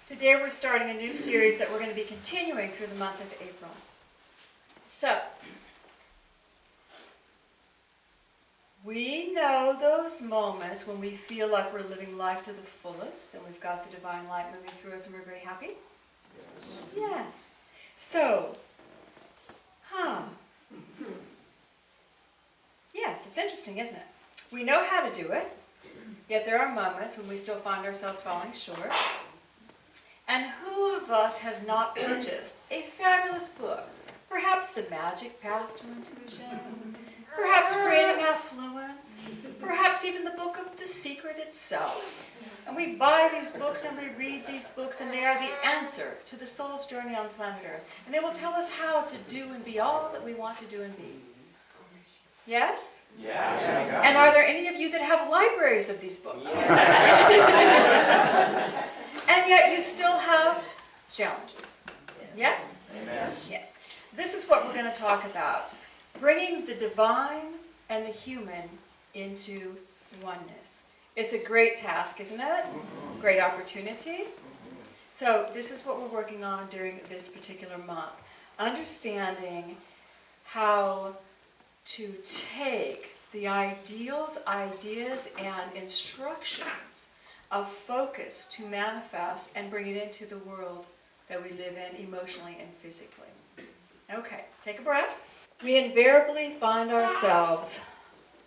Today we're starting a new series that we're going to be continuing through the month of April. So, we know those moments when we feel like we're living life to the fullest and we've got the divine light moving through us and we're very happy? Yes. So, yes, it's interesting, isn't it? We know how to do it, yet there are moments when we still find ourselves falling short. And who of us has not purchased a fabulous book? Perhaps The Magic Path to Intuition, perhaps Creating Affluence, perhaps even the book of The Secret itself. And we buy these books and we read these books, and they are the answer to the soul's journey on planet Earth. And they will tell us how to do and be all that we want to do and be. Yes? Yeah. And are there any of you that have libraries of these books? And yet you still have challenges. Yes? Amen. Yes. This is what we're going to talk about. Bringing the divine and the human into oneness. It's a great task, isn't it? Great opportunity. So this is what we're working on during this particular month. Understanding how to take the ideals, ideas, and instructions of focus to manifest and bring it into the world that we live in emotionally and physically. Okay, take a breath. We invariably find ourselves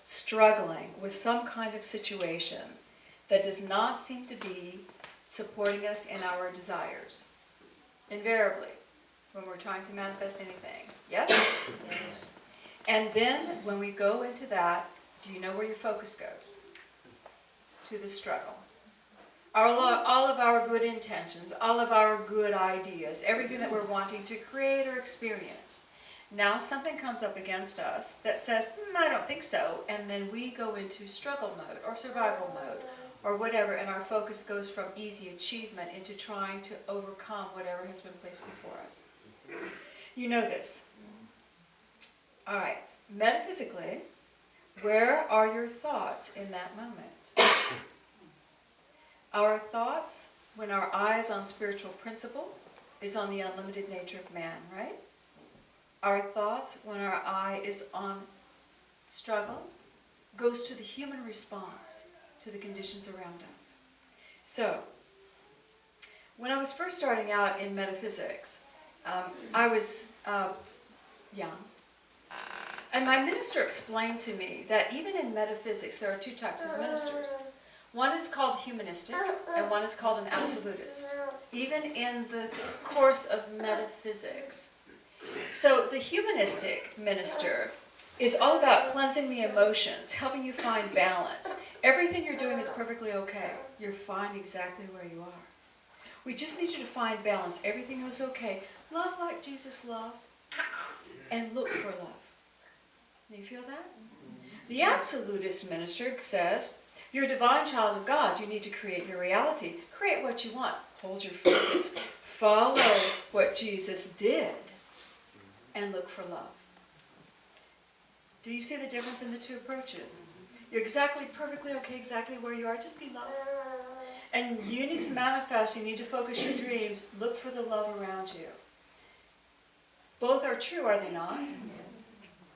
struggling with some kind of situation that does not seem to be supporting us in our desires. Invariably, when we're trying to manifest anything. Yes? Yes. And then when we go into that, do you know where your focus goes? To the struggle. All of our good intentions, all of our good ideas, everything that we're wanting to create or experience. Now something comes up against us that says, I don't think so, and then we go into struggle mode or survival mode or whatever, and our focus goes from easy achievement into trying to overcome whatever has been placed before us. You know this. All right, metaphysically, where are your thoughts in that moment? Our thoughts, when our eye is on spiritual principle, is on the unlimited nature of man, right? Our thoughts, when our eye is on struggle, goes to the human response to the conditions around us. So, when I was first starting out in metaphysics, I was young. And my minister explained to me that even in metaphysics, there are two types of ministers. One is called humanistic, and one is called an absolutist, even in the course of metaphysics. So the humanistic minister is all about cleansing the emotions, helping you find balance. Everything you're doing is perfectly okay. You're fine exactly where you are. We just need you to find balance. Everything is okay. Love like Jesus loved, and look for love. Do you feel that? The absolutist minister says, you're a divine child of God. You need to create your reality. Create what you want. Hold your focus. Follow what Jesus did. And look for love. Do you see the difference in the two approaches? You're exactly, perfectly okay exactly where you are. Just be love. And you need to manifest. You need to focus your dreams. Look for the love around you. Both are true, are they not?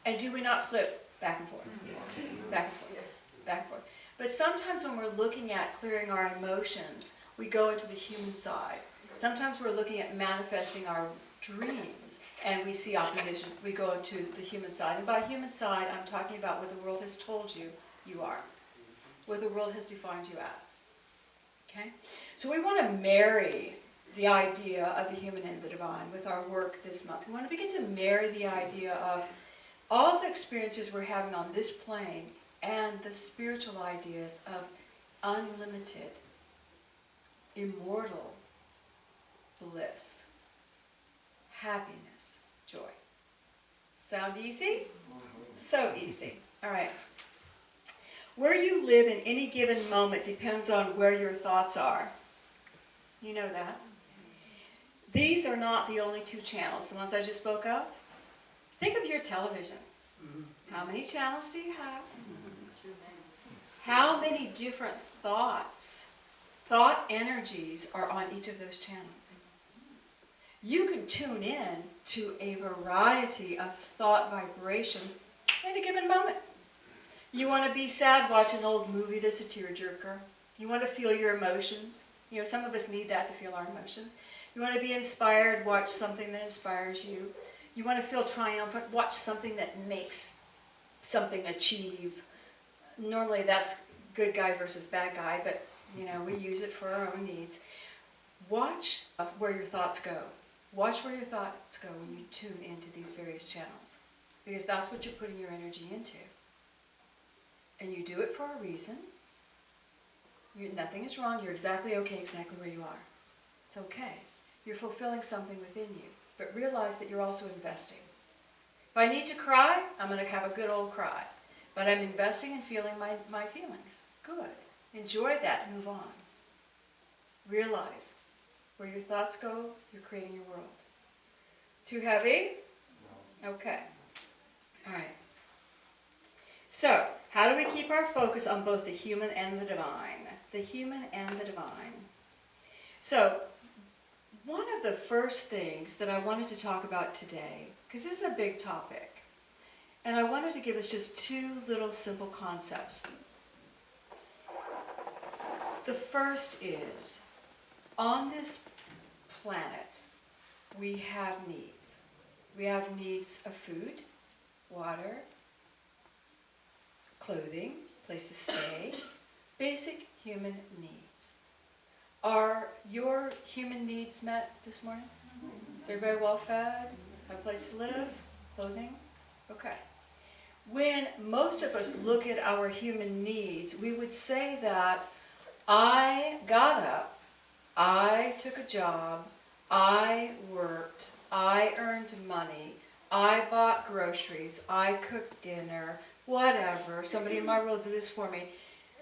And do we not flip back and forth? Back and forth. Back and forth. But sometimes when we're looking at clearing our emotions, we go into the human side. Sometimes we're looking at manifesting our dreams, and we see opposition. We go into the human side. And by human side, I'm talking about what the world has told you you are. What the world has defined you as. Okay? So we want to marry the idea of the human and the divine with our work this month. We want to begin to marry the idea of all the experiences we're having on this plane and the spiritual ideas of unlimited, immortal bliss, happiness, joy. Sound easy? So easy. All right. Where you live in any given moment depends on where your thoughts are. You know that. These are not the only two channels, the ones I just spoke of. Think of your television. How many channels do you have? How many different thoughts thought energies are on each of those channels. You can tune in to a variety of thought vibrations at a given moment. You want to be sad, watch an old movie that's a tearjerker. You want to feel your emotions. You know, some of us need that to feel our emotions. You want to be inspired, watch something that inspires you. You want to feel triumphant, watch something that makes something achieve. Normally that's good guy versus bad guy, but you know, we use it for our own needs. Watch where your thoughts go. Watch where your thoughts go when you tune into these various channels, because that's what you're putting your energy into. And you do it for a reason. Nothing is wrong. You're exactly okay, exactly where you are. It's okay. You're fulfilling something within you. But realize that you're also investing. If I need to cry, I'm going to have a good old cry. But I'm investing in feeling my feelings. Good. Enjoy that. Move on. Realize where your thoughts go, you're creating your world. Too heavy? Okay. All right. So, how do we keep our focus on both the human and the divine? The human and the divine. So, one of the first things that I wanted to talk about today, because this is a big topic, and I wanted to give us just two little simple concepts. The first is, on this planet, we have needs. We have needs of food, water, clothing, place to stay, basic human needs. Are your human needs met this morning? Is everybody well fed? Have a place to live? Clothing? Okay. When most of us look at our human needs, we would say that I got up, I took a job, I worked, I earned money, I bought groceries, I cooked dinner, whatever, somebody in my world did this for me.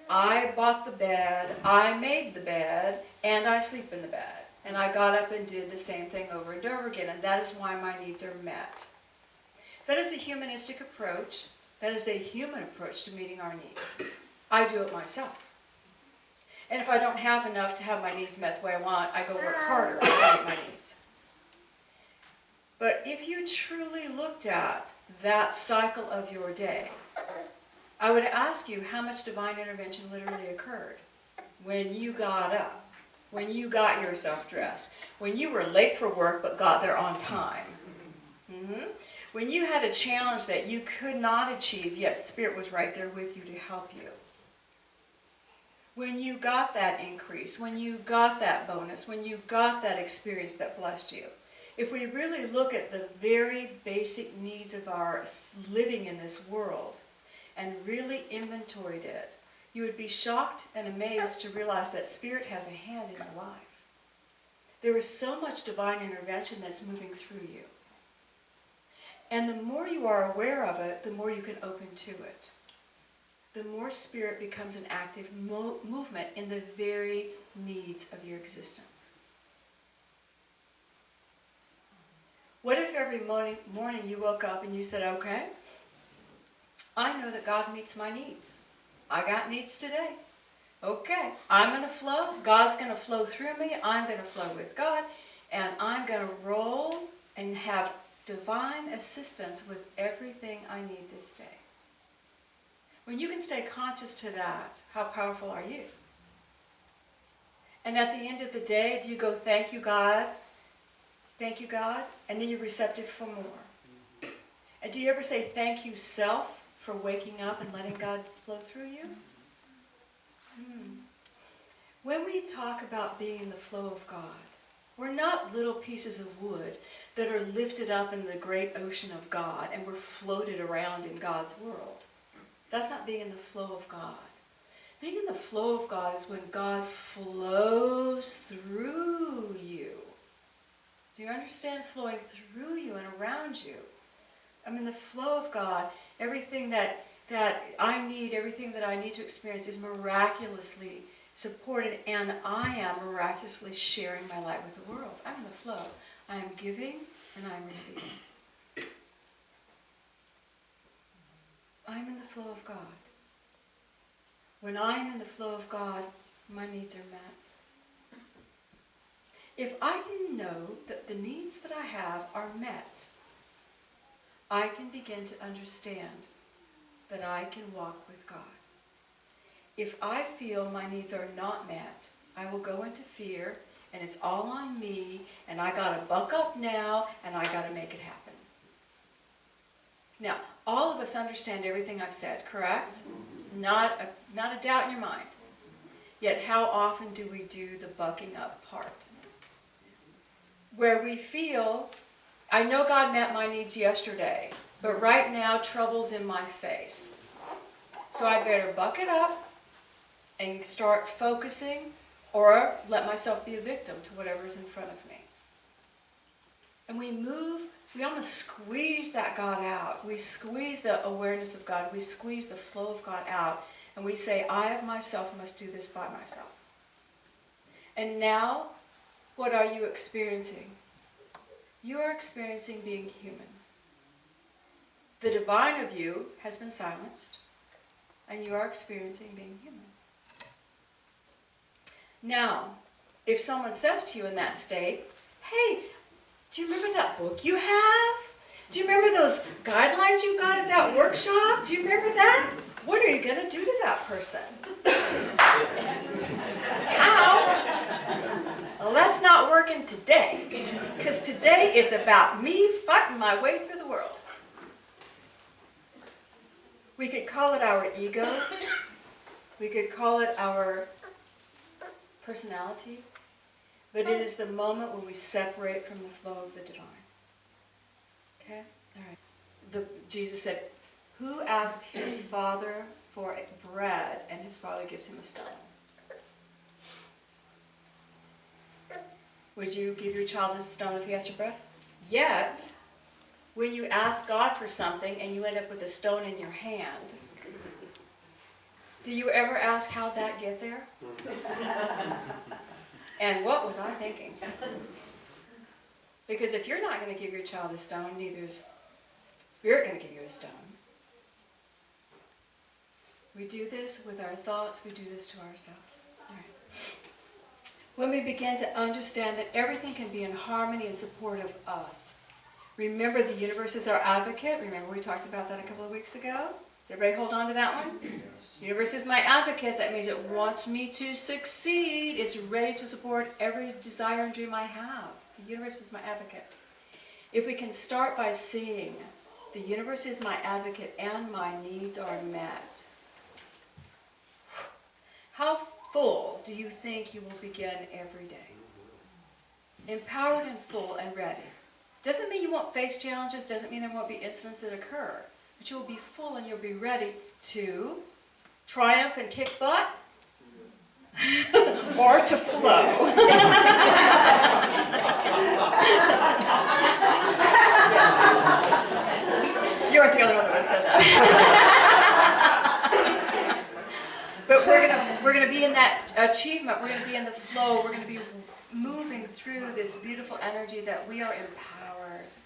I bought the bed, I made the bed, and I sleep in the bed. And I got up and did the same thing over and over again, and that is why my needs are met. That is a humanistic approach. That is a human approach to meeting our needs. I do it myself. And if I don't have enough to have my needs met the way I want, I go work harder to meet my needs. But if you truly looked at that cycle of your day, I would ask you how much divine intervention literally occurred when you got up, when you got yourself dressed, when you were late for work but got there on time, when you had a challenge that you could not achieve, yet Spirit was right there with you to help you. When you got that increase, when you got that bonus, when you got that experience that blessed you. If we really look at the very basic needs of our living in this world and really inventoried it, you would be shocked and amazed to realize that Spirit has a hand in your life. There is so much divine intervention that's moving through you. And the more you are aware of it, the more you can open to it. The more Spirit becomes an active movement in the very needs of your existence. What if every morning you woke up and you said, okay, I know that God meets my needs. I got needs today. Okay, I'm going to flow. God's going to flow through me. I'm going to flow with God. And I'm going to roll and have divine assistance with everything I need this day. When you can stay conscious to that, how powerful are you? And at the end of the day, do you go, thank you, God? Thank you, God? And then you're receptive for more. And do you ever say thank you, self, for waking up and letting God flow through you? When we talk about being in the flow of God, we're not little pieces of wood that are lifted up in the great ocean of God and we're floated around in God's world. That's not being in the flow of God. Being in the flow of God is when God flows through you. Do you understand flowing through you and around you? I mean, the flow of God, everything that I need, everything that I need to experience is miraculously supported, and I am miraculously sharing my light with the world. I'm in the flow. I am giving and I am receiving. I'm in the flow of God. When I'm in the flow of God, my needs are met. If I can know that the needs that I have are met, I can begin to understand that I can walk with God. If I feel my needs are not met, I will go into fear, and it's all on me, and I gotta buck up now, and I gotta make it happen. Now, all of us understand everything I've said, correct? Not a doubt in your mind. Yet how often do we do the bucking up part? Where we feel, I know God met my needs yesterday, but right now trouble's in my face. So I better buck it up and start focusing, or let myself be a victim to whatever's in front of me. And we almost squeeze that God out. We squeeze the awareness of God. We squeeze the flow of God out. And we say, I of myself must do this by myself. And now, what are you experiencing? You are experiencing being human. The divine of you has been silenced, and you are experiencing being human. Now, if someone says to you in that state, hey, do you remember that book you have? Do you remember those guidelines you got at that workshop? Do you remember that? What are you going to do to that person? How? Well, that's not working today, because today is about me fighting my way through the world. We could call it our ego. We could call it our personality. But it is the moment when we separate from the flow of the divine. Okay? All right. Jesus said, who asked his father for bread, and his father gives him a stone? Would you give your child a stone if he asked for bread? Yet, when you ask God for something and you end up with a stone in your hand, do you ever ask how'd that get there? And what was I thinking? Because if you're not going to give your child a stone, neither is Spirit going to give you a stone. We do this with our thoughts, we do this to ourselves. All right. When we begin to understand that everything can be in harmony and support of us. Remember, the universe is our advocate. Remember we talked about that a couple of weeks ago? Does everybody hold on to that one? Yes. The universe is my advocate. That means it wants me to succeed. It's ready to support every desire and dream I have. The universe is my advocate. If we can start by seeing the universe is my advocate and my needs are met, how full do you think you will begin every day? Empowered and full and ready. Doesn't mean you won't face challenges, doesn't mean there won't be incidents that occur. But you'll be full and you'll be ready to triumph and kick butt, or to flow. You aren't the only one that said that. But we're gonna be in that achievement. We're gonna be in the flow. We're gonna be moving through this beautiful energy that we are empowered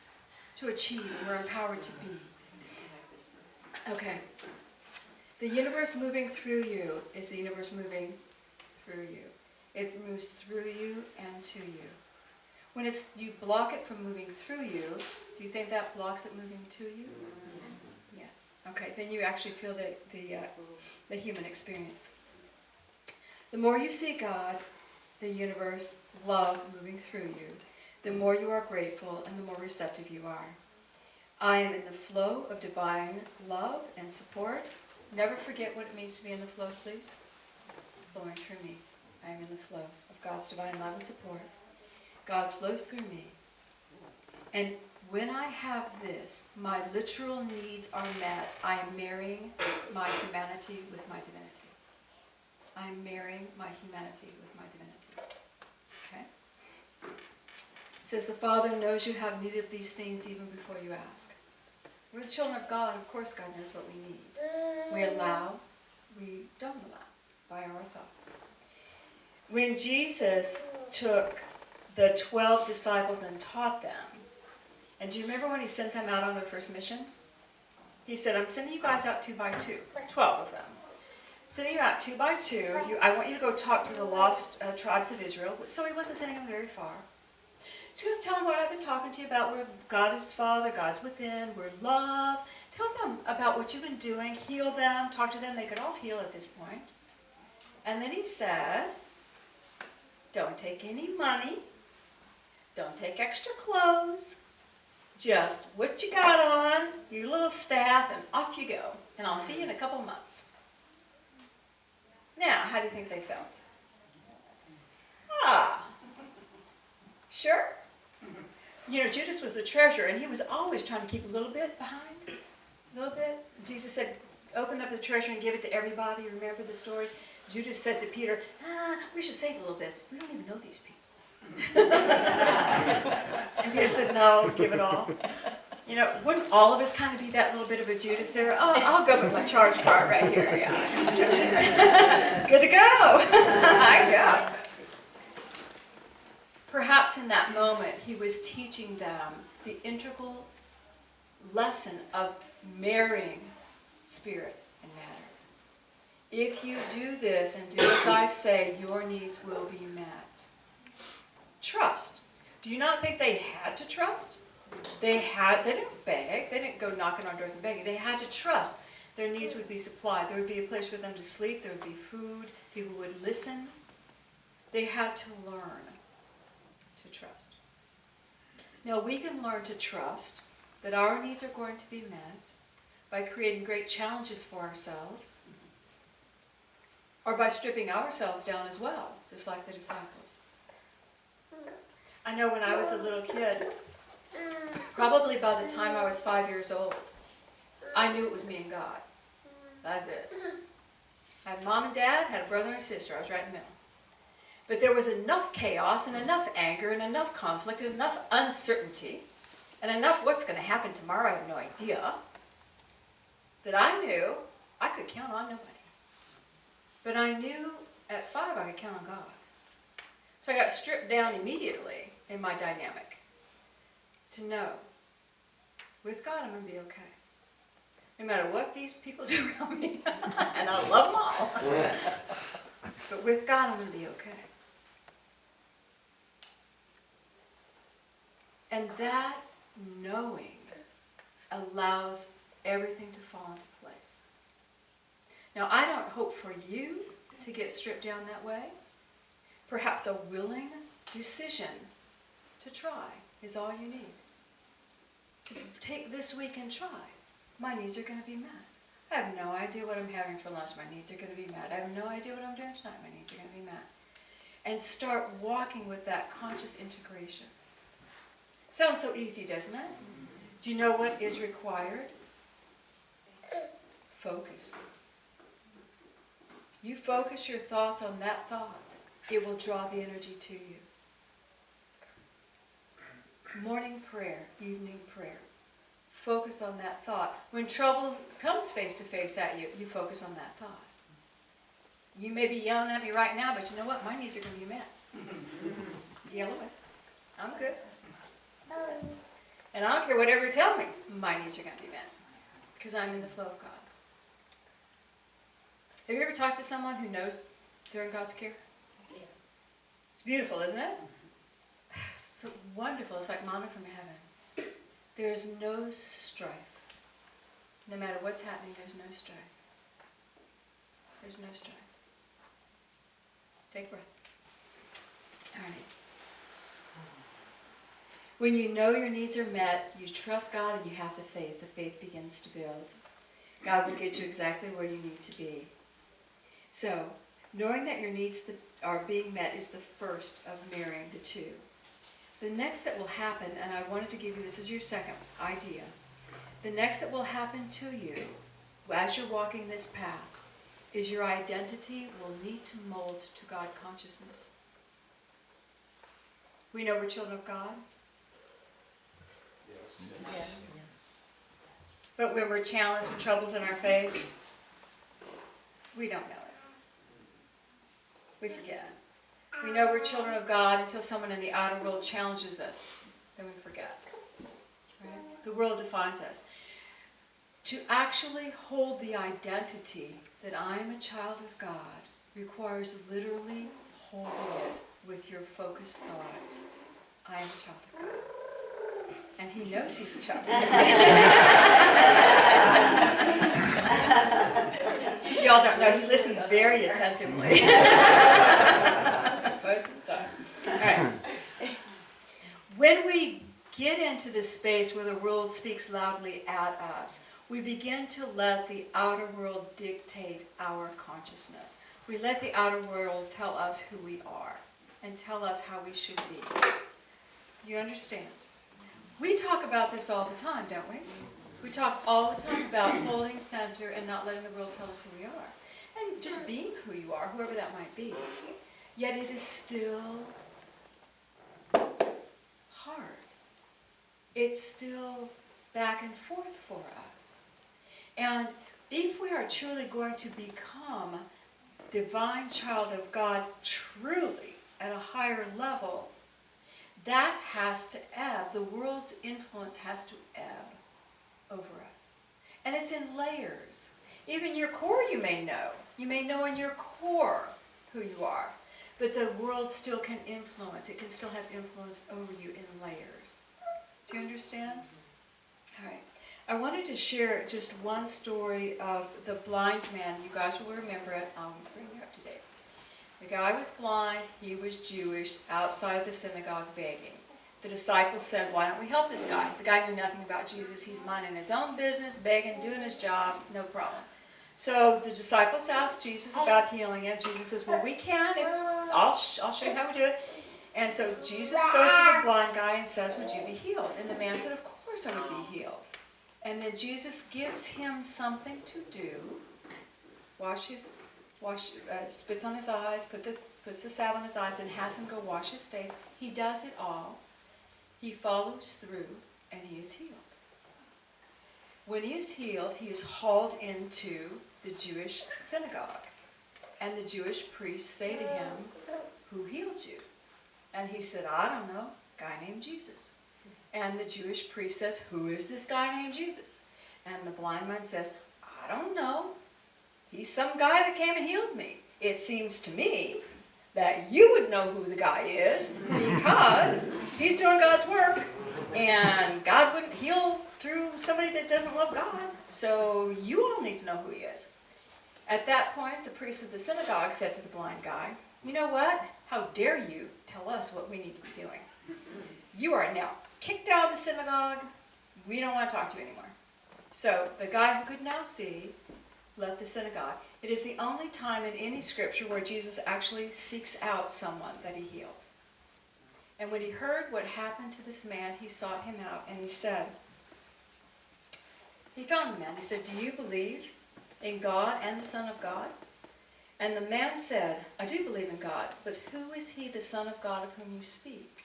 to achieve. We're empowered to be. Okay. The universe moving through you is the universe moving through you. It moves through you and to you. When you block it from moving through you, do you think that blocks it moving to you? Yes. Okay, then you actually feel the human experience. The more you see God, the universe, love moving through you, the more you are grateful and the more receptive you are. I am in the flow of divine love and support. Never forget what it means to be in the flow, please. Flowing through me. I am in the flow of God's divine love and support. God flows through me. And when I have this, my literal needs are met. I am marrying my humanity with my divinity. I am marrying my humanity with my divinity. Okay? It says the Father knows you have need of these things even before you ask. We're the children of God. Of course God knows what we need. We allow, we don't allow by our thoughts. When Jesus took the 12 disciples and taught them, and do you remember when he sent them out on their first mission? He said, I'm sending you guys out 2 by 2, 12 of them. Sending you out 2 by 2. I want you to go talk to the lost tribes of Israel. So he wasn't sending them very far. She was telling what I've been talking to you about, where God is Father, God's within, we're love. Tell them about what you've been doing, heal them, talk to them. They could all heal at this point. And then he said, don't take any money, don't take extra clothes, just what you got on, your little staff, and off you go. And I'll see you in a couple months. Now, how do you think they felt? Sure. You know, Judas was the treasurer, and he was always trying to keep a little bit behind. A little bit. Jesus said, open up the treasure and give it to everybody. Remember the story? Judas said to Peter, we should save a little bit. We don't even know these people. And Peter said, no, give it all. You know, wouldn't all of us kind of be that little bit of a Judas there? Oh, I'll go with my charge card right here. Yeah. Good to go. I go. Perhaps in that moment, he was teaching them the integral lesson of marrying spirit and matter. If you do this and do as I say, your needs will be met. Trust. Do you not think they had to trust? They didn't beg. They didn't go knocking on doors and begging. They had to trust their needs would be supplied. There would be a place for them to sleep. There would be food. People would listen. They had to learn to trust. Now we can learn to trust that our needs are going to be met by creating great challenges for ourselves, or by stripping ourselves down as well, just like the disciples. I know when I was a little kid, probably by the time I was 5 years old, I knew it was me and God. That's it. I had mom and dad, had a brother and a sister. I was right in the middle. But there was enough chaos and enough anger and enough conflict and enough uncertainty and enough what's going to happen tomorrow, I have no idea, that I knew I could count on nobody. But I knew at 5 I could count on God. So I got stripped down immediately in my dynamic to know, with God I'm going to be okay. No matter what these people do around me, and I love them all, but with God I'm going to be okay. And that knowing allows everything to fall into place. Now, I don't hope for you to get stripped down that way. Perhaps a willing decision to try is all you need. To take this week and try. My needs are going to be met. I have no idea what I'm having for lunch. My needs are going to be met. I have no idea what I'm doing tonight. My needs are going to be met. And start walking with that conscious integration. Sounds so easy, doesn't it? Do you know what is required? Focus. You focus your thoughts on that thought, it will draw the energy to you. Morning prayer, evening prayer. Focus on that thought. When trouble comes face to face at you, you focus on that thought. You may be yelling at me right now, but you know what? My needs are going to be met. Yell away. I'm good. And I don't care whatever you tell me, my needs are going to be met. Because I'm in the flow of God. Have you ever talked to someone who knows they're in God's care? Yeah. It's beautiful, isn't it? It's so wonderful. It's like manna from heaven. There's no strife. No matter what's happening, there's no strife. There's no strife. Take a breath. All right. When you know your needs are met, you trust God and you have the faith begins to build. God will get you exactly where you need to be. So, knowing that your needs are being met is the first of marrying the two. The next that will happen, and I wanted to give you this as your second idea, the next that will happen to you as you're walking this path is your identity will need to mold to God consciousness. We know we're children of God. Yes. But when we're challenged and troubles in our face, we don't know it. We forget. We know we're children of God until someone in the outer world challenges us. Then we forget. Right? The world defines us. To actually hold the identity that I am a child of God requires literally holding it with your focused thought. I am a child of God. And he knows he's a child of God. Y'all don't know, he listens very attentively. Most of the time. All right. When we get into this space where the world speaks loudly at us, we begin to let the outer world dictate our consciousness. We let the outer world tell us who we are and tell us how we should be. You understand? We talk about this all the time, don't we? We talk all the time about holding center and not letting the world tell us who we are. And just being who you are, whoever that might be. Yet it is still hard. It's still back and forth for us. And if we are truly going to become divine child of God truly at a higher level, that has to ebb. The world's influence has to ebb over us. And it's in layers. Even your core you may know. You may know in your core who you are. But the world still can influence. It can still have influence over you in layers. Do you understand? All right. I wanted to share just one story of the blind man. You guys will remember it. I'll bring you up to date. The guy was blind. He was Jewish, outside the synagogue begging. The disciples said, why don't we help this guy? The guy knew nothing about Jesus. He's minding his own business, begging, doing his job, no problem. So the disciples asked Jesus about healing him. Jesus says, well, we can. I'll show you how we do it. And so Jesus goes to the blind guy and says, would you be healed? And the man said, of course I would be healed. And then Jesus gives him something to do. Spits on his eyes, puts the salve on his eyes, and has him go wash his face. He does it all. He follows through, and he is healed. When he is healed, he is hauled into the Jewish synagogue. And the Jewish priests say to him, who healed you? And he said, I don't know, a guy named Jesus. And the Jewish priest says, who is this guy named Jesus? And the blind man says, I don't know. He's some guy that came and healed me. It seems to me that you would know who the guy is because he's doing God's work. And God wouldn't heal through somebody that doesn't love God. So you all need to know who he is. At that point, the priest of the synagogue said to the blind guy, you know what? How dare you tell us what we need to be doing? You are now kicked out of the synagogue. We don't want to talk to you anymore. So the guy who could now see left the synagogue. It is the only time in any scripture where Jesus actually seeks out someone that he healed. And when he heard what happened to this man, he sought him out, and he found the man. He said, do you believe in God and the Son of God? And the man said, I do believe in God, but who is he, the Son of God, of whom you speak?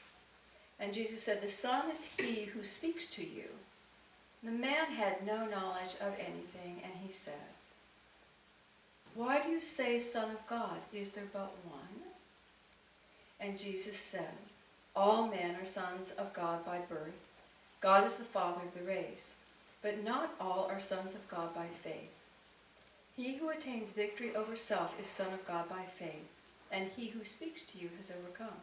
And Jesus said, the Son is he who speaks to you. The man had no knowledge of anything, and he said, why do you say Son of God? Is there but one? And Jesus said, all men are sons of God by birth. God is the father of the race. But not all are sons of God by faith. He who attains victory over self is son of God by faith, and he who speaks to you has overcome.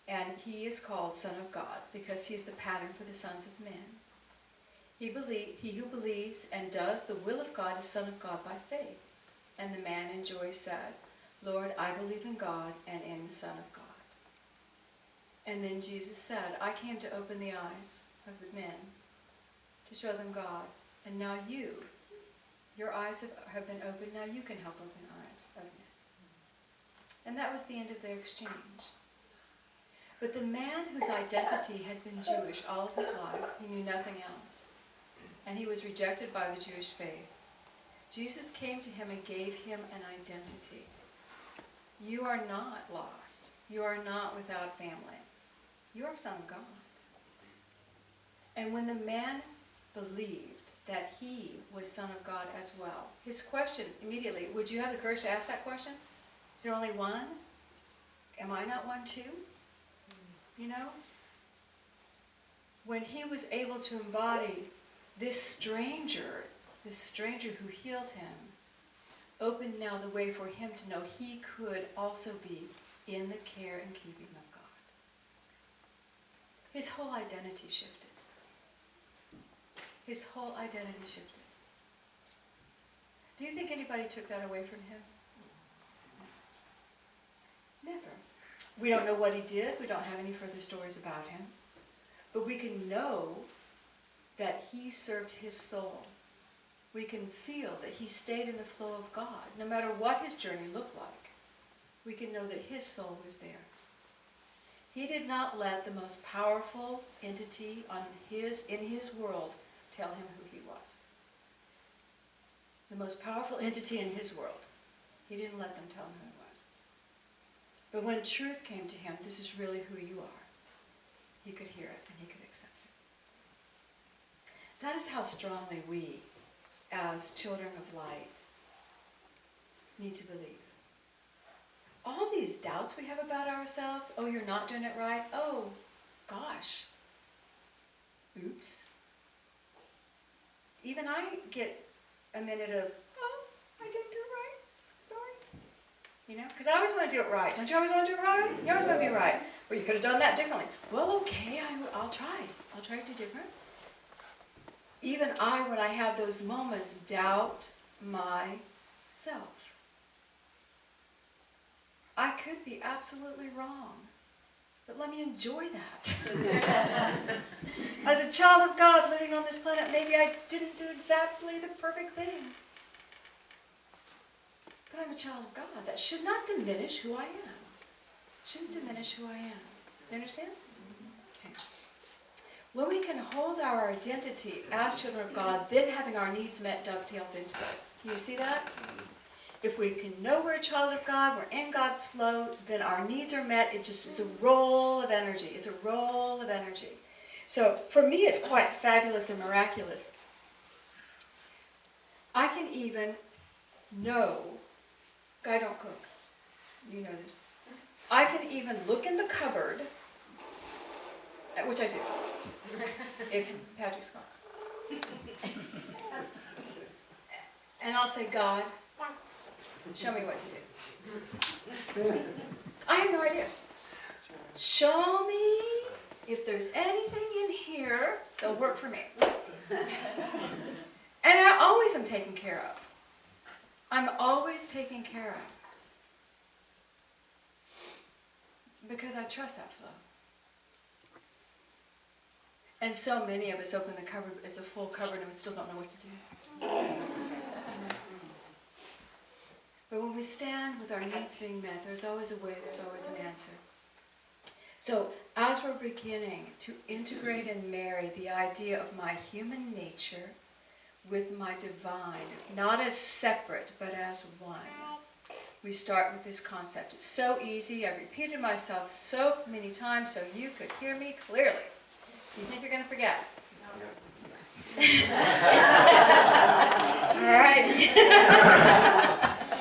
And he is called Son of God, because he is the pattern for the sons of men. He who believes and does the will of God is son of God by faith. And the man in joy said, Lord, I believe in God and in the Son of God. And then Jesus said, I came to open the eyes of the men, to show them God. And now your eyes have been opened, now you can help open the eyes of men. And that was the end of their exchange. But the man whose identity had been Jewish all of his life, he knew nothing else. And he was rejected by the Jewish faith. Jesus came to him and gave him an identity. You are not lost. You are not without family. You are son of God. And when the man believed that he was son of God as well, his question immediately, would you have the courage to ask that question? Is there only one? Am I not one too? You know? When he was able to embody this stranger who healed him, opened now the way for him to know he could also be in the care and keeping of God. His whole identity shifted. His whole identity shifted. Do you think anybody took that away from him? Never. We don't know what he did. We don't have any further stories about him. But we can know that he served his soul. We can feel that he stayed in the flow of God, no matter what his journey looked like. We can know that his soul was there. He did not let the most powerful entity in his world tell him who he was. The most powerful entity in his world. He didn't let them tell him who he was. But when truth came to him, this is really who you are, he could hear it and he could accept it. That is how strongly we, as children of light, need to believe. All these doubts we have about ourselves, oh, you're not doing it right, oh, gosh, oops. Even I get a minute of, oh, I didn't do it right, sorry. You know, because I always want to do it right. Don't you always want to do it right? You always want to be right. Well, you could have done that differently. Well, okay, I'll try. I'll try to do different. Even I, when I have those moments, doubt myself. I could be absolutely wrong, but let me enjoy that. As a child of God living on this planet, maybe I didn't do exactly the perfect thing. But I'm a child of God. That should not diminish who I am. Shouldn't diminish who I am. You understand? Okay. When we can hold our identity as children of God, then having our needs met dovetails into it. Can you see that? If we can know we're a child of God, we're in God's flow, then our needs are met. It just is a roll of energy. It's a roll of energy. So for me, it's quite fabulous and miraculous. I can even know, I don't cook. You know this. I can even look in the cupboard, which I do, if Patrick's gone. And I'll say, God, show me what to do. I have no idea. Show me if there's anything in here that'll work for me. And I always am taken care of. I'm always taken care of. Because I trust that flow. And so many of us open the cupboard, it's a full cupboard, and we still don't know what to do. But when we stand with our needs being met, there's always a way, there's always an answer. So as we're beginning to integrate and marry the idea of my human nature with my divine, not as separate, but as one, we start with this concept. It's so easy. I've repeated myself so many times so you could hear me clearly. Do you think you're going to forget? All right.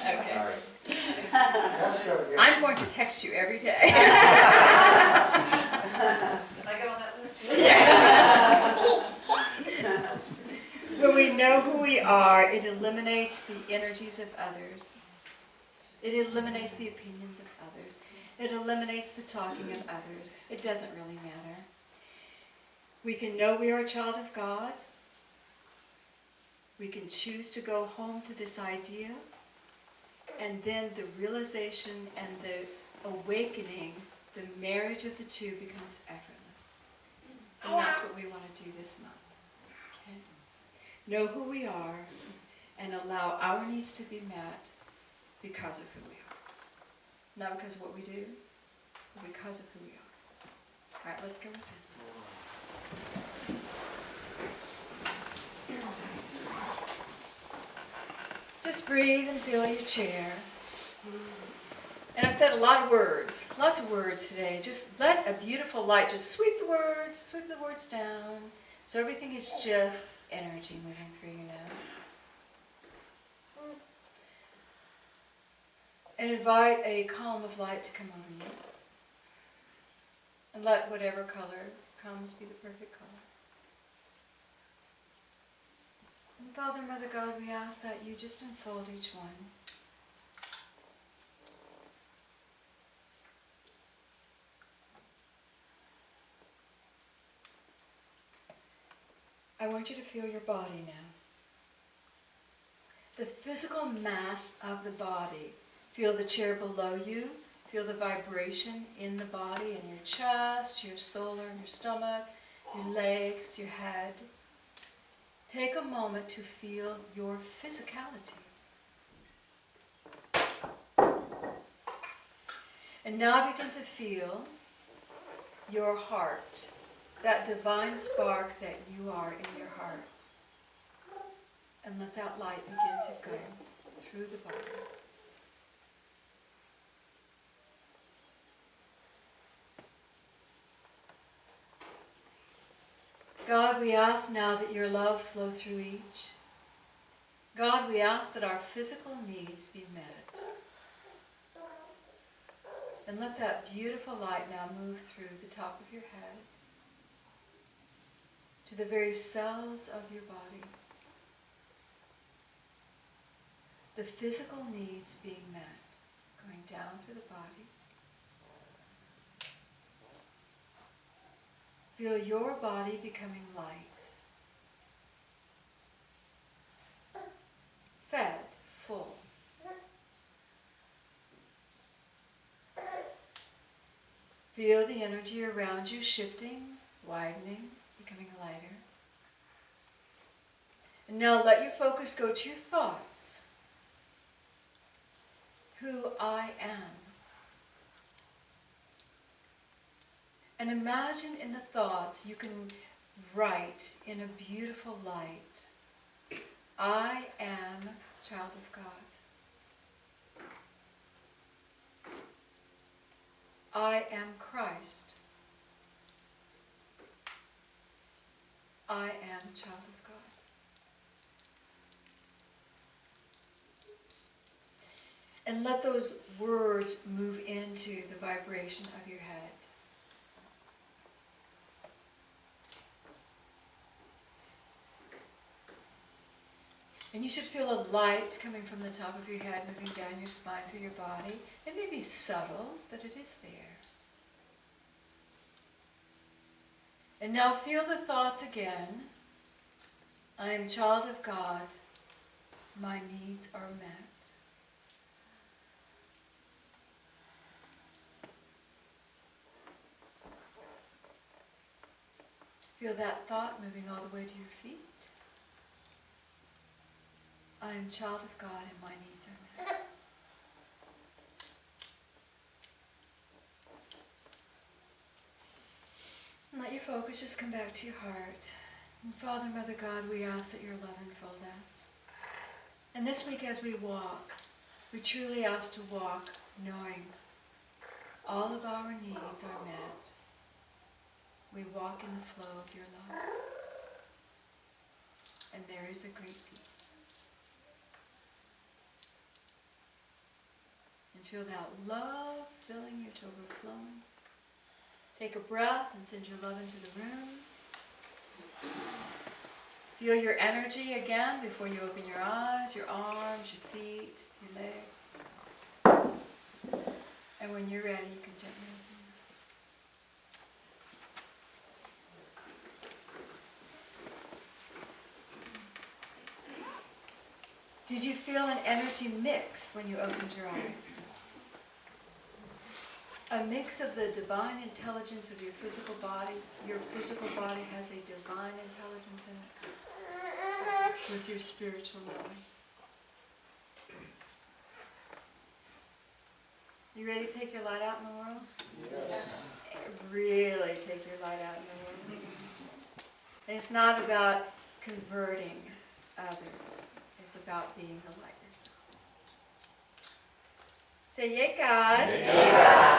Okay. I'm going to text you every day. I get on that list. When we know who we are, it eliminates the energies of others. It eliminates the opinions of others. It eliminates the talking of others. It doesn't really matter. We can know we are a child of God. We can choose to go home to this idea. And then the realization and the awakening, the marriage of the two becomes effortless. And that's what we want to do this month. Okay? Know who we are and allow our needs to be met because of who we are. Not because of what we do, but because of who we are. All right, let's go with that. Just breathe and feel your chair. And I've said a lot of words, lots of words today. Just let a beautiful light just sweep the words down. So everything is just energy moving through you now. And invite a column of light to come over you. And let whatever color comes be the perfect color. And Father, Mother God, we ask that you just enfold each one I want you to feel your body now. The physical mass of the body. Feel the chair below you. Feel the vibration in the body, in your chest, your solar, in your stomach, your legs, your head. Take a moment to feel your physicality. And now begin to feel your heart, that divine spark that you are in your heart. And let that light begin to go through the body. God, we ask now that your love flow through each. God, we ask that our physical needs be met. And let that beautiful light now move through the top of your head to the very cells of your body. The physical needs being met, going down through the body. Feel your body becoming light, fed, full. Feel the energy around you shifting, widening, becoming lighter. And now let your focus go to your thoughts. Who I am. And imagine in the thoughts you can write in a beautiful light, I am a child of God. I am Christ. I am a child of God. And let those words move into the vibration of your head. And you should feel a light coming from the top of your head, moving down your spine through your body. It may be subtle, but it is there. And now feel the thoughts again. I am a child of God. My needs are met. Feel that thought moving all the way to your feet. I am a child of God and my needs are met. And let your focus just come back to your heart. And Father, Mother God, we ask that your love enfold us. And this week as we walk, we truly ask to walk knowing all of our needs are met. We walk in the flow of your love. And there is a great peace. And feel that love filling you to overflowing. Take a breath and send your love into the room. Feel your energy again before you open your eyes, your arms, your feet, your legs. And when you're ready, you can gently open them. Did you feel an energy mix when you opened your eyes? A mix of the divine intelligence of your physical body. Your physical body has a divine intelligence in it with your spiritual body. You ready to take your light out in the world? Yes. Really take your light out in the world. And it's not about converting others. It's about being the light yourself. Say, yay, God. Yeah.